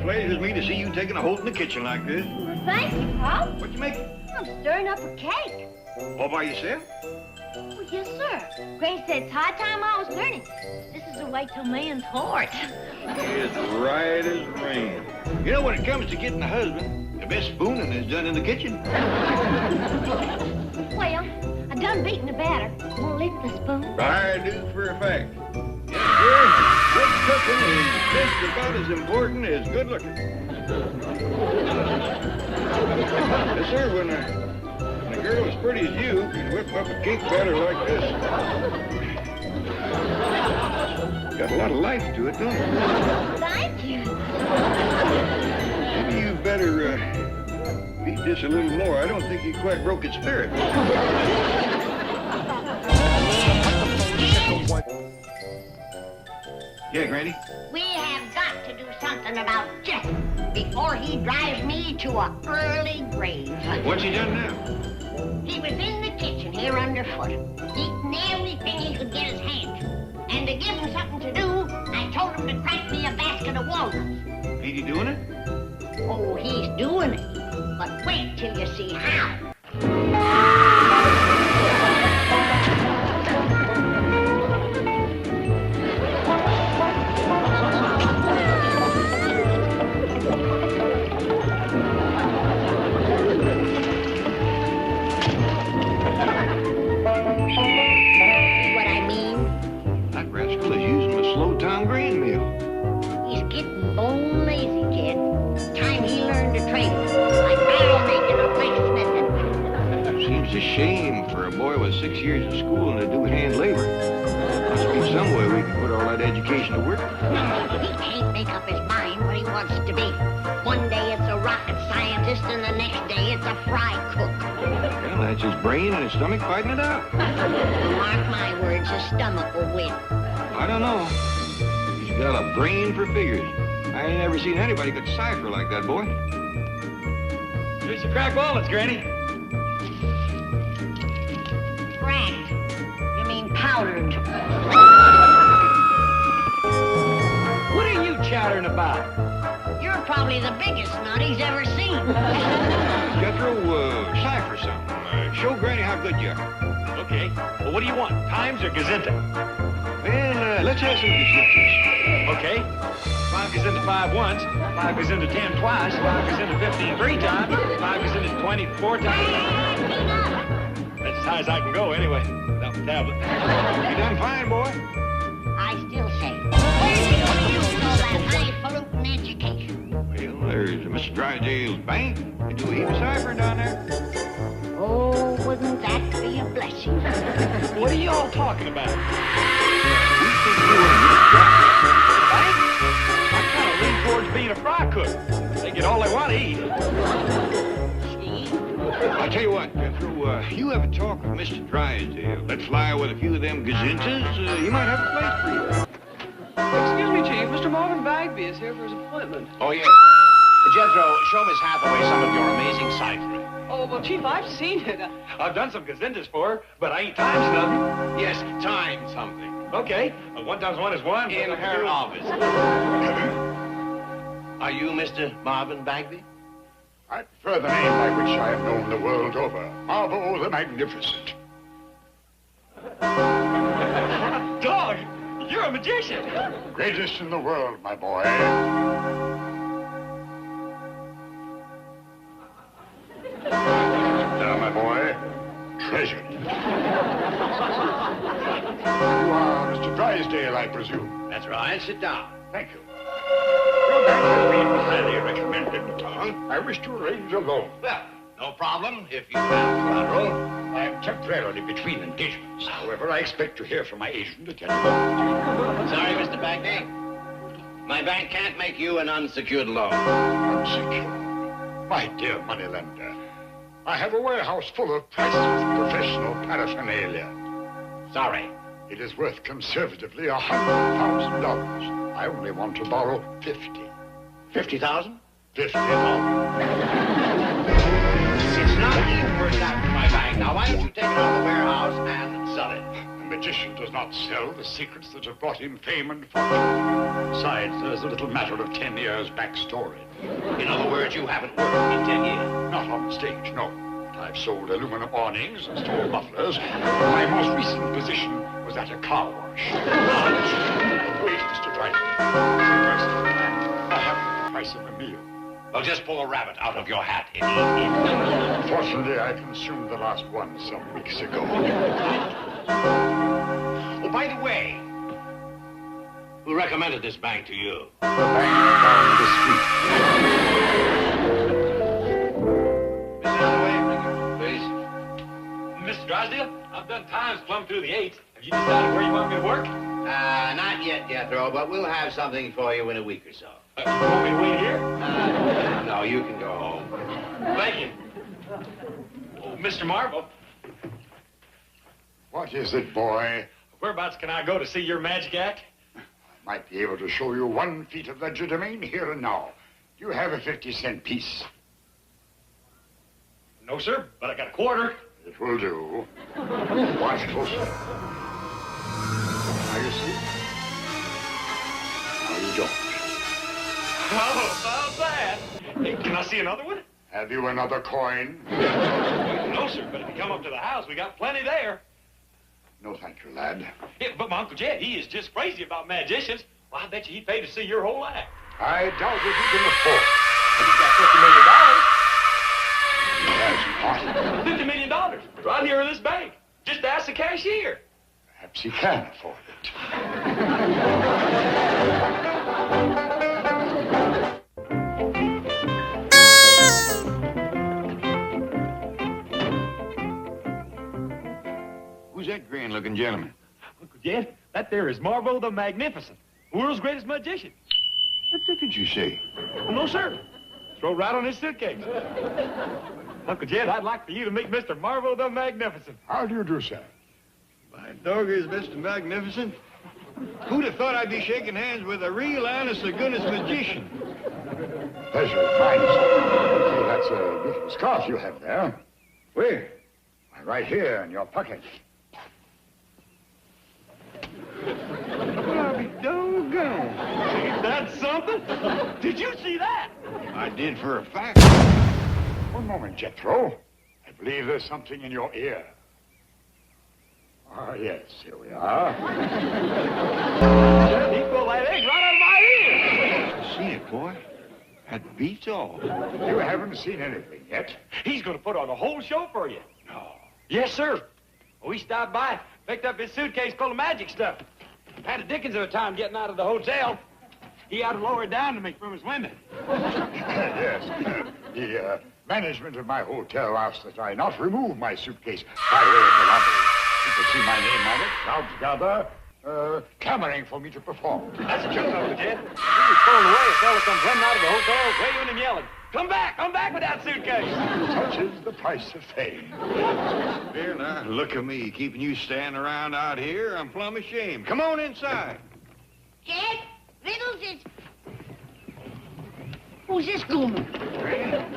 pleases me to see you taking a hold in the kitchen like this. Well, thank you, Pop. What you making? I'm stirring up a cake. All by yourself? Well, yes, sir. Granny said it's high time I was learning. This is the way to a man's heart. It's right as rain. You know, when it comes to getting a husband, the best spooning is done in the kitchen. Well, I done beating the batter. Won't lick the spoon. I do for a fact. Yes, sir. Good cooking is just about as important as good looking. Yes, sir. When a girl as pretty as you can whip up a cake batter like this, got a lot of life to it, don't it? Thank you. Maybe you better beat this a little more. I don't think he quite broke its spirit. Yeah, Granny? We have got to do something about Jeff before he drives me to a early grave. What's he done now? He was in the kitchen here underfoot, eating everything he could get his hands to. And to give him something to do, I told him to crack me a basket of walnuts. Ain't he doing it? Oh, he's doing it. But wait till you see how. It's a shame for a boy with 6 years of school and to do hand labor. Must be some way we can put all that education to work. He can't make up his mind what he wants to be. One day it's a rocket scientist and the next day it's a fry cook. Well, that's his brain and his stomach fighting it out. Mark my words, his stomach will win. I don't know. He's got a brain for figures. I ain't ever seen anybody could cipher like that boy. Here's your cracked walnuts, Granny. Cracked? You mean powdered? What are you chattering about? You're probably the biggest nut he's ever seen. Jethro, cipher something. Show Granny how good you are. Okay. Well, what do you want? Times or gazinta? Well, let's have some gazintas. Okay. 5 gazinta 5 once, 5 gazinta 10 twice, 5 gazinta 15 3 times, 5 gazinta 20 4 times. That's as high as I can go anyway, without the tablet. You done fine, boy. I still say, where's he going to use all that highfalutin education? Well, there's Mr. Drysdale's bank. They do a heap of ciphering down there. Oh, wouldn't that be a blessing? What are you all talking about? We think you are Bank? I kind of lean towards being a fry cook. They get all they want to eat. I'll tell you what, Jethro, you have a talk with Mr. Drysdale. Let's fly with a few of them gazintas. He might have a place for you. Excuse me, Chief. Mr. Marvin Bagby is here for his appointment. Oh, yes. Jethro, show Miss Hathaway some of your amazing ciphering. Oh, well, Chief, I've seen it. I've done some gazintas for her, but I ain't times nothing. Yes, time something. Okay, 1 times 1 is 1. In her office. Are you Mr. Marvin Bagby? I prefer the name by which I have known the world over. Marvel the Magnificent. Dog, you're a magician. Greatest in the world, my boy. Now, my boy, treasure. You are Mr. Drysdale, I presume. That's right. Sit down. Thank you. Your bank has been highly recommended in town. I wish to arrange a loan. Well, no problem if you have collateral. I am temporarily between engagements. However, I expect to hear from my agent at any moment. Sorry, Mr. Bagby. My bank can't make you an unsecured loan. Unsecured? My dear moneylender, I have a warehouse full of priceless professional paraphernalia. Sorry. It is worth conservatively $100,000. I only want to borrow 50. 50,000? $50. It's not even worth that for my bank. Now, why don't you take it out of the warehouse and sell it? A magician does not sell the secrets that have brought him fame and fortune. Besides, there's a little matter of 10 years' backstory. In other words, you haven't worked in 10 years. Not on the stage, no. I've sold aluminum awnings and stole mufflers. My most recent position was at a car wash. Wait, Mr. Driver. First, I have the price of a meal. Well, just pull a rabbit out of your hat and eat it. Fortunately, I consumed the last one some weeks ago. Oh, by the way, who recommended this bank to you? The bank down the street. Please. Mr. Drysdale, I've done times plumb through the 8s. Have you decided where you want me to work? Not yet, Jethro, but we'll have something for you in a week or so. You want me to wait here? No, you can go home. Thank you. Oh, Mr. Marvel, What is it, boy? whereabouts can I go to see your magic act? I might be able to show you 1 feat of legerdemain here and now. You have a 50-cent piece. No, sir, but I got a quarter. It will do. Watch closely. Now you see? Now you don't. Oh, not bad. Hey, can I see another one? Have you another coin? No, sir, but if you come up to the house, we got plenty there. No, thank you, lad. Yeah, but my Uncle Jed, he is just crazy about magicians. Well, I bet you he'd pay to see your whole act. I doubt if you can afford it. But he's got $50 million. He has not. $50 million. Right here in this bank. Just ask the cashier. Perhaps he can afford it. Who's that grand-looking gentleman? Uncle Jed, that there is Marvo the Magnificent, world's greatest magician. What did you say? Oh, no, sir. Throw right on his suitcase. Uncle Jed, I'd like for you to meet Mr. Marvo the Magnificent. How do you do, sir? My dog is Mr. Magnificent. Who'd have thought I'd be shaking hands with a real honest-to-goodness magician? Pleasure is mine, sir. See, that's a beautiful scarf you have there. Where? Why, right here in your pocket. Well, I'll be doggone. Ain't that something? Did you see that? I did for a fact. One moment, Jethro. I believe there's something in your ear. Ah, yes, here we are. He pulled that egg right out of my ear. I see it, boy. That beats all. You haven't seen anything yet. He's going to put on a whole show for you. No. Yes, sir. We stopped by, picked up his suitcase full of magic stuff. Had a dickens of a time getting out of the hotel. He had to lower it down to me from his window. Yes. The management of my hotel asked that I not remove my suitcase by way of the lobby. You can see my name on it, crowds gather, clamoring for me to perform. That's a joke, Uncle Jed. He was pulling away. A fella comes running out of the hotel, waving and yelling. Come back with that suitcase. Such is the price of fame. Here, now, look at me, keeping you standing around out here. I'm plumb ashamed. Come on inside. Jed, Riddles is... Who's this goomer?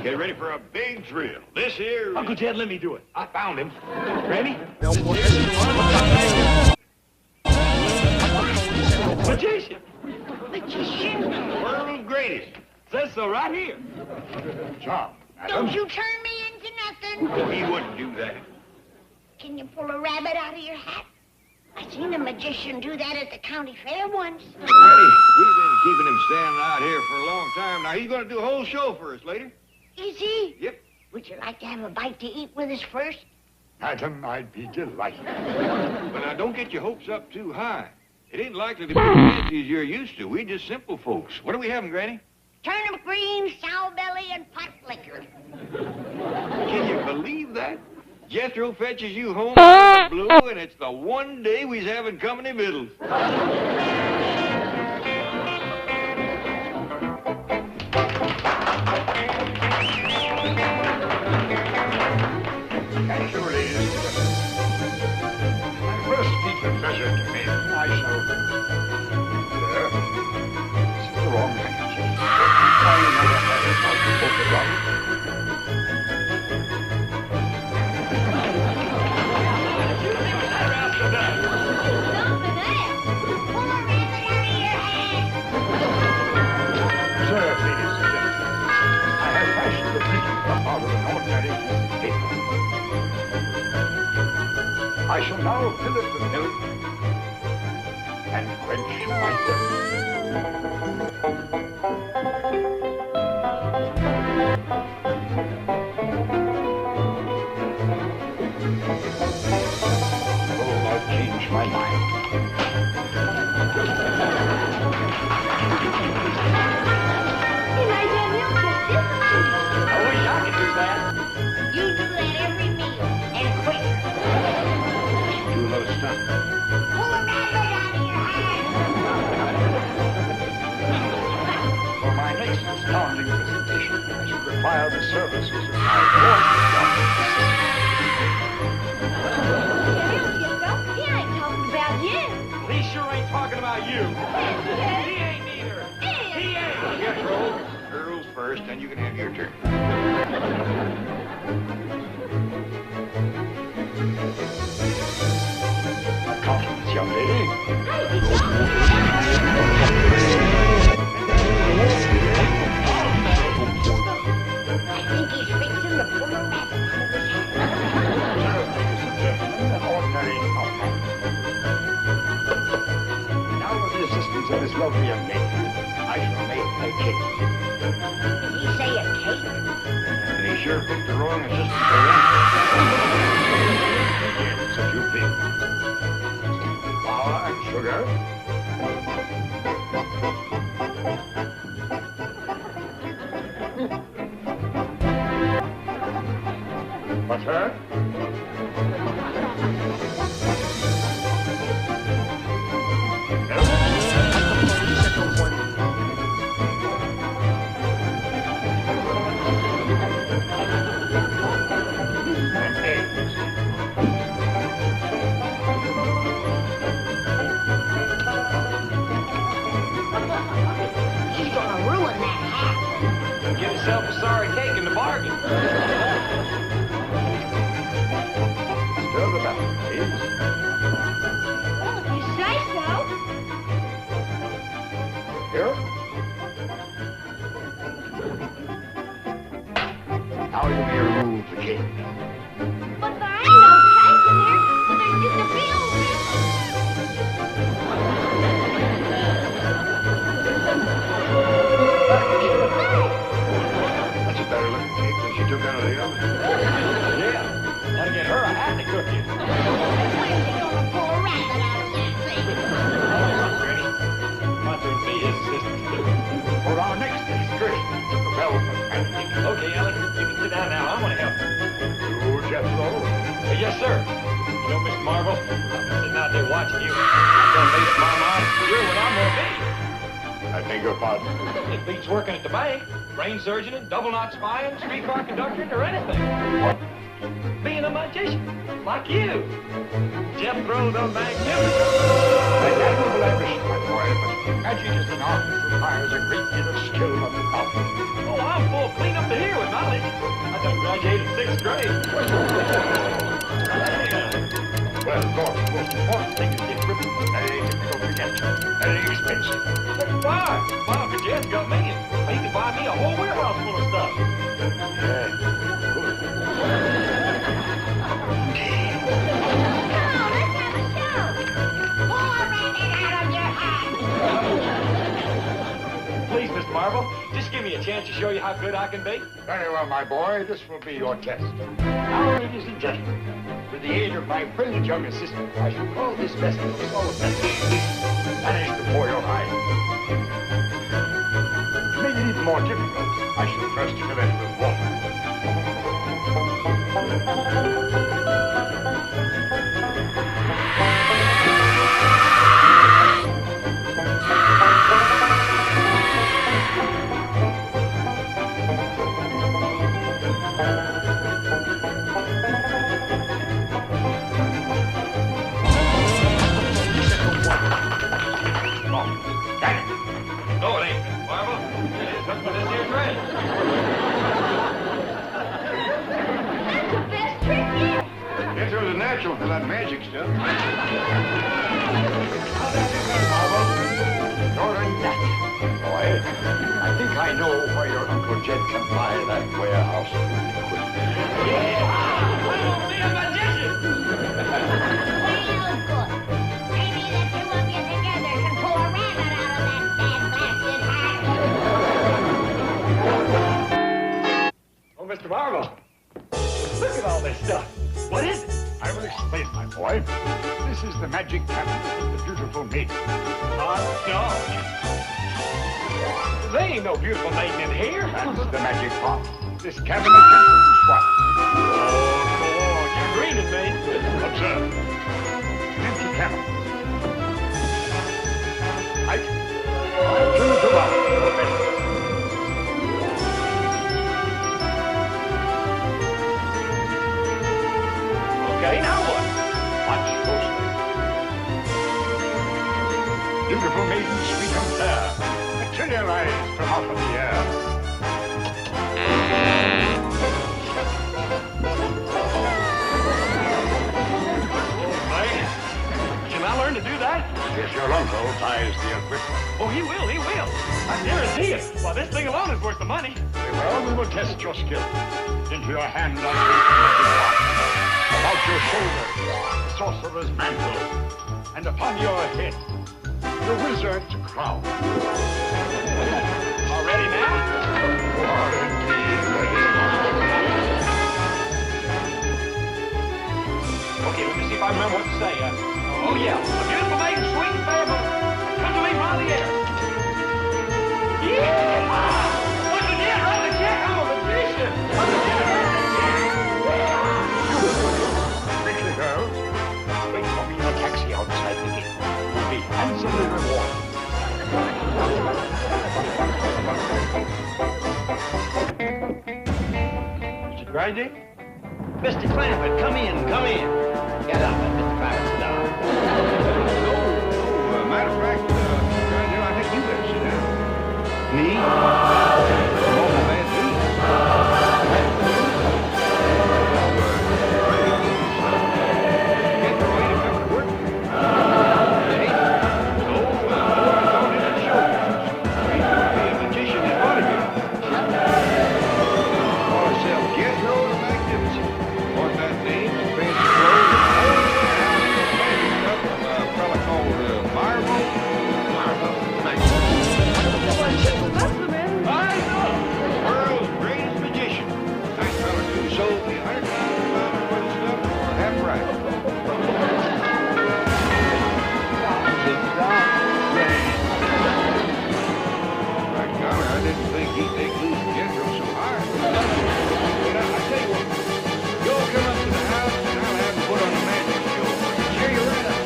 Get ready for a big thrill. This here... Uncle Jed, let me do it. I found him. Ready? Magician. Magician? World's greatest. Says so right here. John, madam. Don't you turn me into nothing. Oh, he wouldn't do that. Can you pull a rabbit out of your hat? I seen a magician do that at the county fair once. Eddie, we've been keeping him standing out here for a long time. Now, he's going to do a whole show for us later. Is he? Yep. Would you like to have a bite to eat with us first? Madam, I'd be delighted. But now, don't get your hopes up too high. It ain't likely to be as fancy as you're used to. We just simple folks. What are we having, Granny? Turnip greens, sow belly, and pot liquor. Can you believe that? Jethro fetches you home out of the blue, and it's the one day we's having company victuals. Actually, my first speech of pleasure to me, I shall... There. This is the wrong handkerchief. I never had it out the polka dot. I shall now fill it with milk and quench my thirst. Oh, I've changed my mind. You might have milk just this much. I wish I could do that. You do that every meal, and quick. Do a little stuff. Pull a rabbit out of your hand. For my next astounding presentation, I should require the services of my voice. He ain't talking about you. He sure ain't talking about you. Yes, He ain't neither. he is. He ain't. Yes, Rose. Earl's first, then you can have your turn. Compliments, young lady. I think he's fixing to pull a rabbit out of his hat. An ordinary outcome. Now, with the assistance of this lovely young lady, I shall make a cake. Did he say a cake? And he sure picked the wrong assistant for that. Yes, if you please. Flour and sugar. Butter. And eggs. He's gonna ruin that hat. Get himself a sorry cake in the bargain. Stir the batter, please. Well, if you say so. Here. Now you may remove the cake. But there ain't no cake in here. But there's just a bill. That's a better looking cake than she took out of the oven. Yeah. That'll get her a hat to cook in. When's he gonna pull a rabbit out of that thing? Ready? My turn to be his assistant. For our next excursion to the Velvet Pancake. Okay, Ellie, you can sit down now. I want to help you. You, Jethro. Yes, sir. You know, Mr. Marvel, I've been sitting out there watching you. I've done made up my mind. You're what I'm going to be. I beg your pardon. It beats working at the bank, brain surgeon, double knot spying, streetcar conductor, or anything. What? Being a magician, like you. Jethro the Magnificent. An admirable ambition, my boy, but magic is an art that requires a great deal of skill on the part. Oh, I'm full clean up to here with knowledge. I done graduated 6th grade. Well, of course, the most important thing is the equipment. Very difficult to get. Very expensive. Why? My Uncle Jed's got millions. He could buy me a whole warehouse full of stuff. Yeah, good. Come on, let's have a show. Pull a rabbit out of your hat. Please, Mr. Marvel, just give me a chance to show you how good I can be. Very well, my boy. This will be your test. Now, ladies and gentlemen, with the aid of my brilliant young assistant, I shall call this vessel of solid metal. Vanish before your eyes. To make it even more difficult, I shall first fill it with water. No, it ain't, Mr. Marvel. It is up to this here dress. That's the best trick yet. Guess there was a natural for that magic stuff. You're a natural, boy. I think I know where your Uncle Jed can buy that warehouse. Yeah, I'm gonna be a magician. Mr. Marlowe, look at all this stuff. What is it? I will explain, my boy. This is the magic cabinet of the beautiful maiden. No. There ain't no beautiful maiden in here. That's the magic part. This cabinet can produce one. Oh, you're greening me. Observe. An empty cabinet. Right. I'll turn it around for a minute. Okay, now what? Watch closely. Beautiful maiden, sweet and fair, materialize from out of the air. Can I learn to do that? If your uncle buys the equipment. Oh, he will, he will. I guarantee it. Well, this thing alone is worth the money. Very well, we will test your skill. Into your hand on the magic wand. About your shoulder, the sorcerer's mantle. And upon your head, the wizard's crown. All ready now? You are indeed ready. Okay, let me see if I remember what to say. Oh, yeah. A beautiful maiden, sweet and fair, come to me by the air. Yeah! What's the deal? Run the check. I'm a magician. Quickly, girls. Wait for me in a taxi outside the gate. You'll be handsomely rewarded. Mr. Grady? Mr. Clampett, come in, come in. Get up, Mr. Private Star. Matter of fact, I think you better sit down. Me? Bad news. Get the way to come to work. Hey? Oh, I thought it would show you. He's going to be a magician in Watergate. Call himself Jethro the Magnificent. What that means, fancy clothes, magic stuff from a fella called Marvel. World's greatest magician. Nice fella who sold me $100,000 worth of stuff for half price. By golly, I didn't think he'd take losing Jethro so hard. But I tell you what, you'll come up to the house and I'll have him put on a magic show. Cheer you right up.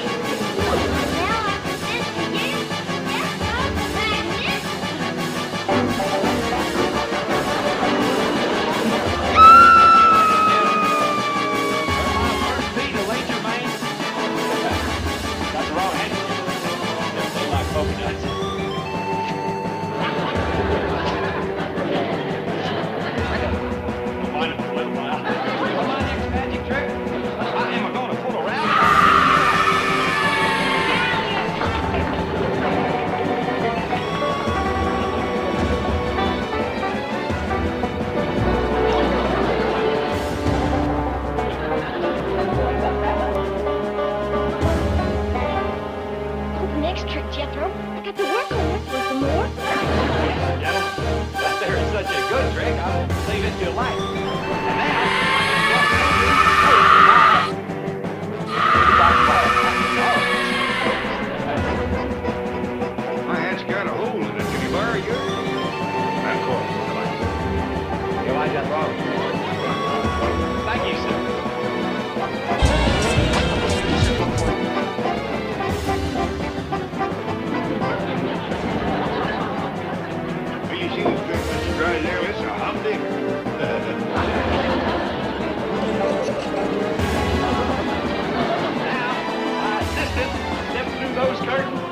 Now after this begins, Jethro the Magnificent. First beat, a wager, man. Got the wrong hand. Just feel like polka dots. We'll find him for a little while. Well, my next magic trick, I am going to pull around. Oh, the next trick, Jethro. I got to work on it. Want some more? Gentlemen, that there is such a good trick, I'll leave it till light. And now, My hat's got a hole in it. Can you borrow yours? Of course. you like that wrong. Thank you, sir. Well, you see this trick, Mr. Dry there? It's a humdinger. Now, my assistant steps through those curtains